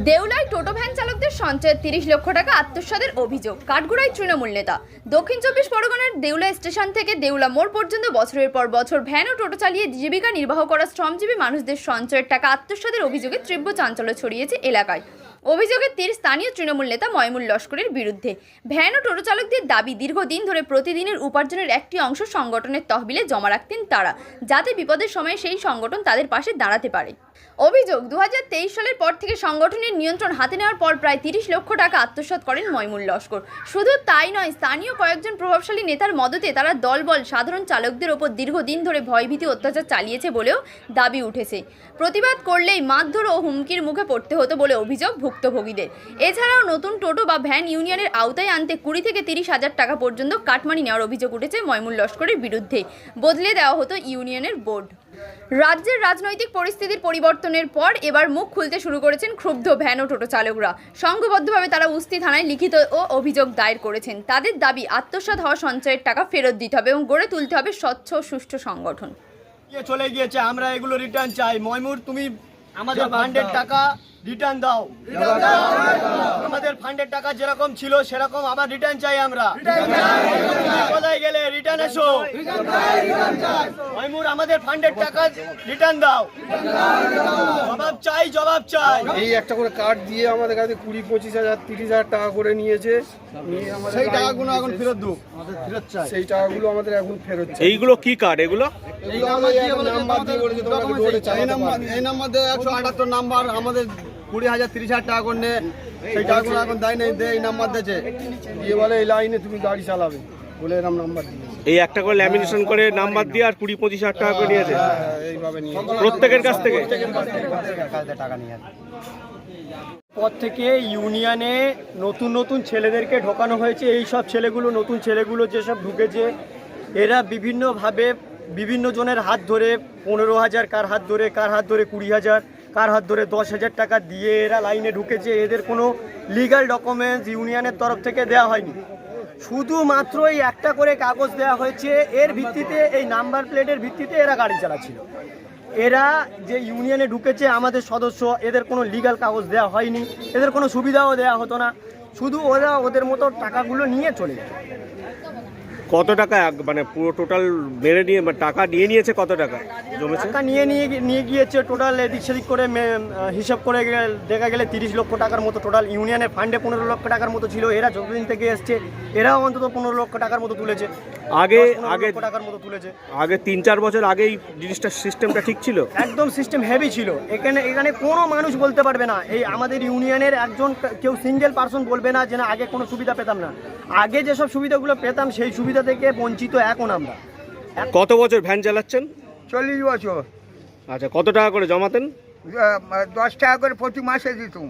দেউলায় টোটো van চালকদের সঞ্চয়ের 30 লক্ষ টাকা আত্মসাতের অভিযোগ। কাঠগড়ায় তৃণমূল নেতা। দক্ষিণ 24 পরগনার দেউলা স্টেশন থেকে দেউলা মোড় পর্যন্ত বছরের পর বছর ভ্যান ও টোটো চালিয়ে জীবিকা নির্বাহ করা শ্রমজীবী মানুষদের সঞ্চয়ের টাকা আত্মসাতের অভিযোগে তীব্র চাঞ্চল্য ছড়িয়েছে এলাকায়। অভিযোগের তীর স্থানীয় তৃণমূল নেতা ময়মুল লস্করের বিরুদ্ধে। ভ্যান ও টোটো চালকদের দাবি, দীর্ঘদিন ধরে প্রতিদিনের উপার্জনের একটি অংশ সংগঠনের তহবিলে জমা রাখতেন তারা, যাতে বিপদের সময় সেই সংগঠন তাদের পাশে দাঁড়াতে পারে। অভিযোগ, 2023 সালের পর থেকে সংগঠনের নিয়ন্ত্রণ হাতে নেওয়ার পর প্রায় 30 লক্ষ টাকা আত্মসাৎ করেন ময়মুল লস্কর। শুধু তাই নয়, স্থানীয় কয়েকজন প্রভাবশালী নেতার মদতে তারা দলবল সাধারণ চালকদের ওপর দীর্ঘদিন ধরে ভয়ভীতি অত্যাচার চালিয়েছে বলেও দাবি উঠেছে। প্রতিবাদ করলেই মারধর ও হুমকির মুখে পড়তে হতো বলে অভিযোগ ভুক্তভোগীদের। এছাড়াও নতুন টোটো বা ভ্যান ইউনিয়নের আওতায় আনতে 20 থেকে 30 হাজার টাকা পর্যন্ত কাটমানি নেওয়ার অভিযোগ উঠেছে ময়মুল লস্করের বিরুদ্ধে। বদলে দেওয়া হতো ইউনিয়নের বোর্ড। রাজ্যের রাজনৈতিক পরিস্থিতির পরিবর্তনের পর এবার মুখ খুলতে শুরু করেছেন ক্ষুব্ধ ভ্যান ও টোটো চালকরা। সংঘবদ্ধভাবে তারা উস্তি থানায় লিখিত ও অভিযোগ দায়ের করেছেন। তাদের দাবি, আত্মসাৎ হওয়া সঞ্চয়ের টাকা ফেরত দিতে হবে এবং গড়ে তুলতে হবে স্বচ্ছ ও সুষ্ঠু সংগঠন। চলে গিয়েছে, আমরা এগুলো রিটার্ন চাই। ময়মুর, তুমি আমাদের ফান্ডের টাকা রিটার্ন দাও। আমাদের ফান্ডের টাকা যেরকম ছিল সেরকম আবার রিটার্ন চাই আমরা। কোথায় গেলে? রিটার্ন এসো। ময়মুর, আমাদের ফান্ডের টাকা রিটার্ন দাও। জবাব চাই, জবাব চাই। এই একটা করে কার্ড দিয়ে আমাদের কাছে 20-25 হাজার 30 হাজার টাকা করে নিয়েছে। সেই টাকাগুলো এখন ফেরত দাও, আমাদের ফেরত চাই। সেই টাকাগুলো আমাদের এখন ফেরত চাই। এইগুলো কি কার্ড? এগুলো এই নাম্বার দিয়ে 178 নাম্বার আমাদের 20,000 30,000 টাকা করে সেই টাকাগুলো এখন দেয় নেই, এই নাম্বার দিয়েছে। দিয়ে বলে এই লাইনে তুমি গাড়ি চালাবে বলে এরকম নাম্বার দিয়েছে। এই একটা করে ল্যামিনেশন করে নাম্বার দিয়ে আর 20-25 হাজার টাকা করে নিয়েছে এইভাবে নিয়ে প্রত্যেকের কাছ থেকে। টাকা নিয়ে পর থেকে ইউনিয়নে নতুন নতুন ছেলেদেরকে ঢোকানো হয়েছে। এই সব ছেলেগুলো, নতুন ছেলেগুলো যেসব ঢুকেছে, এরা বিভিন্নভাবে বিভিন্ন জনের হাত ধরে 15,000, কার হাত ধরে 20,000, কার হাত ধরে 10,000 টাকা দিয়ে এরা লাইনে ঢুকেছে। এদের কোনো লিগ্যাল ডকুমেন্টস ইউনিয়নের তরফ থেকে দেওয়া হয়নি। শুধুমাত্র এই একটা করে কাগজ দেওয়া হয়েছে, এর ভিত্তিতে, এই নাম্বার প্লেটের ভিত্তিতে এরা গাড়ি চালাচ্ছিল। এরা যে ইউনিয়নে ঢুকেছে আমাদের সদস্য, এদের কোনো লিগ্যাল কাগজ দেওয়া হয়নি, এদের কোনো সুবিধাও দেওয়া হতো না। শুধু ওরা ওদের মতো টাকাগুলো নিয়ে চলে যায়। কত টাকা মানে পুরো টোটাল মেরে নিয়ে টাকা নিয়ে নিয়েছে? কত টাকা জমেছে? টাকা নিয়ে গিয়েছে টোটাল এদিক সেদিক করে হিসাব করে দেখা গেলে 30 লক্ষ টাকার মতো। টোটাল ইউনিয়নের ফান্ডে 15 লক্ষ টাকার মতো ছিল। এরা যতদিন থেকে এসছে এরাও অন্তত 15 লক্ষ টাকার মতো তুলেছে। আগে টাকার মতো তুলেছে। আগে 3-4 বছর আগেই জিনিসটা, সিস্টেমটা ঠিক ছিল, একদম সিস্টেম হেভি ছিল। এখানে কোনো মানুষ বলতে পারবে না, এই আমাদের ইউনিয়নের একজন কেউ সিঙ্গেল পার্সন বলবে না যে না আগে কোনো সুবিধা পেতাম না। আগে যেসব সুবিধাগুলো পেতাম সেই সুবিধা থেকে বঞ্চিত এখন আমরা। কত বছর ভ্যান চালাচ্ছেন? 40 বছর। আচ্ছা, কত টাকা করে জমাতেন? 10 টাকা করে প্রতি মাসে দিতাম।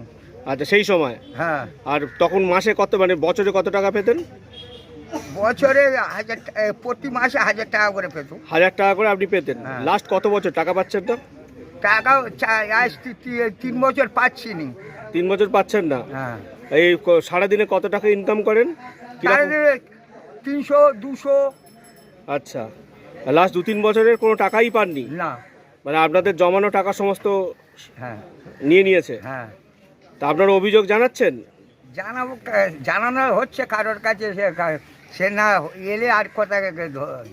আচ্ছা, সেই সময়। হ্যাঁ। আর তখন মাসে কত, মানে বছরে কত টাকা পেতেন? বছরে প্রতি মাসে 1000 টাকা করে পেতাম। 1000 টাকা করে আপনি পেতেন। হ্যাঁ। লাস্ট কত বছর টাকা পাচ্ছেন না? টাকা 3 বছর পাচ্ছি নি। 3 বছর পাচ্ছেন না? হ্যাঁ। এই সারাদিনে কত টাকা ইনকাম করেন? 300-200। আচ্ছা, লাস্ট 2-3 বছরের কোনো টাকাই পাননি? না। মানে আপনাদের জমানো টাকা সমস্ত হ্যাঁ নিয়ে নিয়েছে? হ্যাঁ। তা আপনারা অভিযোগ জানাচ্ছেন? জানানো হচ্ছে কারোর কাছে, সে না এলে আর কোথায়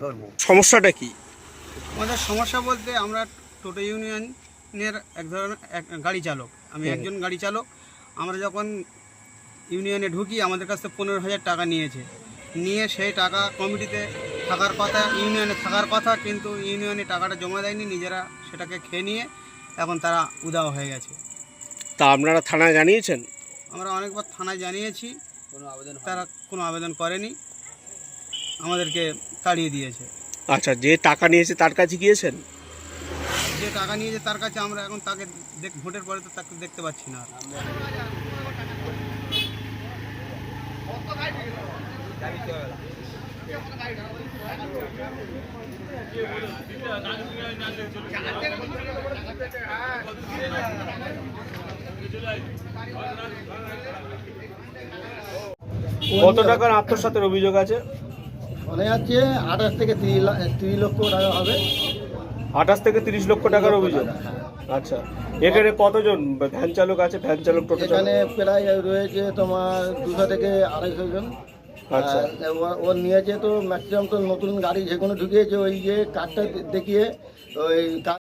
ধরবো। সমস্যাটা কি? আমাদের সমস্যা বলতে, আমরা টোটো ইউনিয়নের এক ধরনের গাড়ি চালক। আমি একজন গাড়ি চালক। আমরা যখন ইউনিয়নে ঢুকি আমাদের কাছ থেকে 15,000 টাকা নিয়ে সেই টাকা কমিটিতে থাকার কথা, ইউনিয়নে থাকার কথা, কিন্তু ইউনিয়নে টাকাটা জমা দেয়নি, নিজেরা সেটাকে খেয়ে নিয়ে এখন তারা উধাও হয়ে গেছে। তা আপনারা থানায় জানিয়েছেন? আমরা অনেকবার থানায় জানিয়েছি, তারা কোনো আবেদন করেনি, আমাদেরকে তাড়িয়ে দিয়েছে। আচ্ছা, যে টাকা নিয়েছে তার কাছে গিয়েছেন? যে টাকা নিয়েছে তার কাছে আমরা এখন তাকে ভোটের পরে তো তাকে দেখতে পাচ্ছি না। কত টাকার আত্মসাতের অভিযোগ আছে? মনে হচ্ছে 28 থেকে 30 লক্ষ টাকা হবে। 28 থেকে 30 লক্ষ টাকার অভিযোগ। আচ্ছা, এখানে কতজন ভ্যান চালক আছে, ভ্যান চালক, টোটো চালক? এখানে প্রায় রয়েছে তোমার 200 থেকে 250 জন। আচ্ছা। ওর নিয়েছে তো ম্যাক্সিমাম তো নতুন গাড়ি যেগুলো ঢুকিয়েছে ওই যে কার্ডটা দেখিয়ে ওই